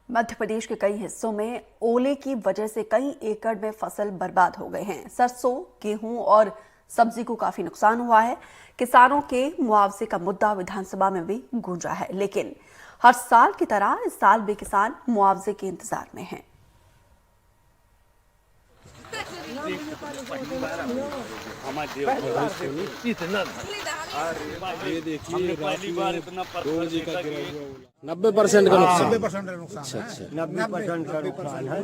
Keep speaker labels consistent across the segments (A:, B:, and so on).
A: मध्य प्रदेश के कई हिस्सों में ओले की वजह से कई एकड़ में फसल बर्बाद हो गए हैं। सरसों, गेहूं और सब्जी को काफी नुकसान हुआ है। किसानों के मुआवजे का मुद्दा विधानसभा में भी गूंजा है, लेकिन हर साल की तरह इस साल भी किसान मुआवजे के इंतजार में हैं।
B: ये देखिए पहली बार इतना 90% का नुकसान। 90% का नुकसान। अच्छा 90% का नुकसान है।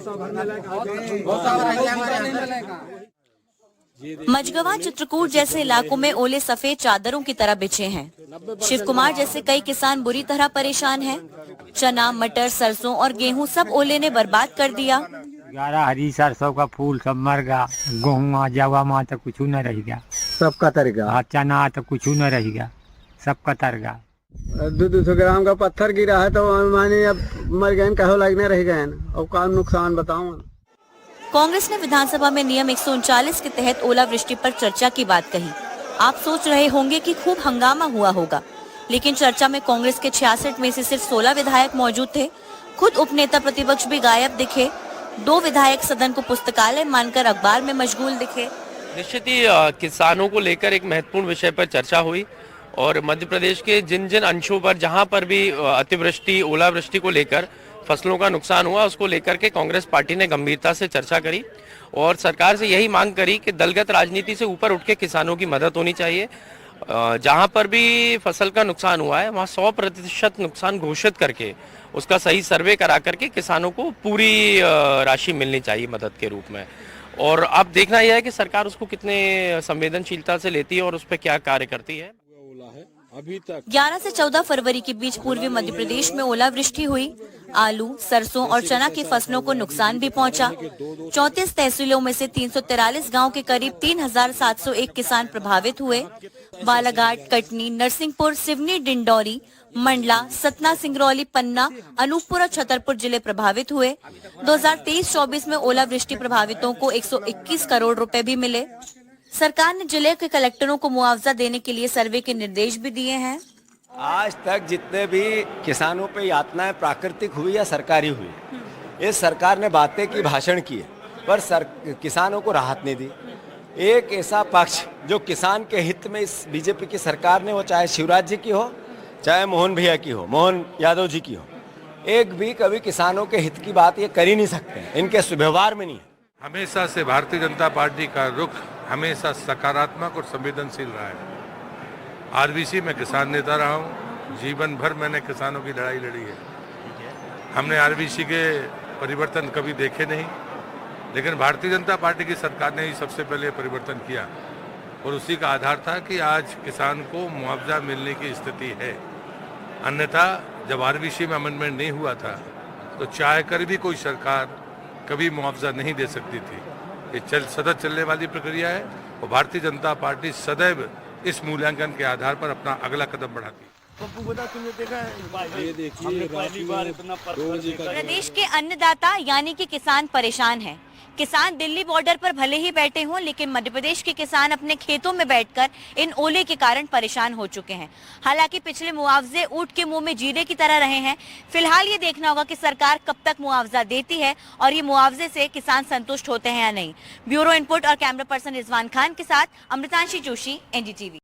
C: मझगवा, चित्रकूट जैसे इलाकों में ओले सफेद चादरों की तरह बिछे हैं। शिव कुमार जैसे कई किसान बुरी तरह परेशान हैं। चना, मटर, सरसों और गेहूं सब ओले ने बर्बाद कर दिया।
D: 11 हरी सरसों का फूल सब मर गया। गेहूँ जवा माँ तो कुछ न रह गया,
B: सबका तर गया।
D: चना तो कुछ न रह गया, सबका तर गया।
B: 200 ग्राम का पत्थर गिरा है तो माने अब मर गए, कहो लगने रह गए और का नुकसान बताऊं।
C: कांग्रेस ने विधानसभा में नियम 139 के तहत ओलावृष्टि पर चर्चा की बात कही। आप सोच रहे होंगे कि खूब हंगामा हुआ होगा, लेकिन चर्चा में कांग्रेस के 66 में से सिर्फ 16 विधायक मौजूद थे। खुद उपनेता प्रतिपक्ष भी गायब दिखे। 2 विधायक सदन को पुस्तकालय मानकर अखबार में मशगूल दिखे।
E: निश्चित ही किसानों को लेकर एक महत्वपूर्ण विषय पर चर्चा हुई और मध्य प्रदेश के जिन जिन अंशों पर जहां पर भी अतिवृष्टि, ओलावृष्टि को लेकर फसलों का नुकसान हुआ, उसको लेकर के कांग्रेस पार्टी ने गंभीरता से चर्चा करी और सरकार से यही मांग करी कि दलगत राजनीति से ऊपर उठ के किसानों की मदद होनी चाहिए। जहां पर भी फसल का नुकसान हुआ है वहां 100% नुकसान घोषित करके उसका सही सर्वे करा करके किसानों को पूरी राशि मिलनी चाहिए मदद के रूप में। और अब देखना यह है कि सरकार उसको कितने संवेदनशीलता से लेती है और उस पर क्या कार्य करती है।
B: अभी तक
C: 11 से 14 फरवरी के बीच पूर्वी मध्य प्रदेश में ओलावृष्टि हुई। आलू, सरसों और चना की फसलों को नुकसान भी पहुंचा। 34 तहसीलों में से 343 गांव के करीब 3701 किसान प्रभावित हुए। बालाघाट, कटनी, नरसिंहपुर, सिवनी, डिंडौरी, मंडला, सतना, सिंगरौली, पन्ना, अनूपपुर और छतरपुर जिले प्रभावित हुए। 2023-24 में ओलावृष्टि प्रभावितों को 121 करोड़ रुपए भी मिले। सरकार ने जिले के कलेक्टरों को मुआवजा देने के लिए सर्वे के निर्देश भी दिए हैं।
F: आज तक जितने भी किसानों पे यातनाएं प्राकृतिक हुई या सरकारी हुई, इस सरकार ने बातें की, भाषण किए, पर किसानों को राहत नहीं दी। एक ऐसा पक्ष जो किसान के हित में इस बीजेपी की सरकार ने, वो चाहे शिवराज जी की हो, चाहे मोहन भैया की हो, मोहन यादव जी की हो, एक भी कभी किसानों के हित की बात ये कर ही नहीं सकते, इनके व्यवहार में नहीं है।
G: हमेशा से भारतीय जनता पार्टी का रुख हमेशा सकारात्मक और संवेदनशील रहा है। आरबीसी में किसान नेता रहा हूँ, जीवन भर मैंने किसानों की लड़ाई लड़ी है। हमने आरबीसी के परिवर्तन कभी देखे नहीं, लेकिन भारतीय जनता पार्टी की सरकार ने ही सबसे पहले परिवर्तन किया और उसी का आधार था कि आज किसान को मुआवजा मिलने की स्थिति है। अन्यथा जब आरबीसी में अमेंडमेंट नहीं हुआ था तो चाह कर भी कोई सरकार कभी मुआवजा नहीं दे सकती थी। ये सतत चलने वाली प्रक्रिया है और भारतीय जनता पार्टी सदैव इस मूल्यांकन के आधार पर अपना अगला कदम बढ़ाती है।
B: ये देखिए पहली बार इतना
C: प्रदेश के अन्नदाता यानी कि किसान परेशान हैं। किसान दिल्ली बॉर्डर पर भले ही बैठे हों, लेकिन मध्य प्रदेश के किसान अपने खेतों में बैठकर इन ओले के कारण परेशान हो चुके हैं। हालांकि पिछले मुआवजे ऊंट के मुंह में जीरे की तरह रहे हैं। फिलहाल ये देखना होगा कि सरकार कब तक मुआवजा देती है और ये मुआवजे से किसान संतुष्ट होते हैं या नहीं। ब्यूरो इनपुट और कैमरा पर्सन रिजवान खान के साथ अमृतांशी जोशी, एनडीटीवी।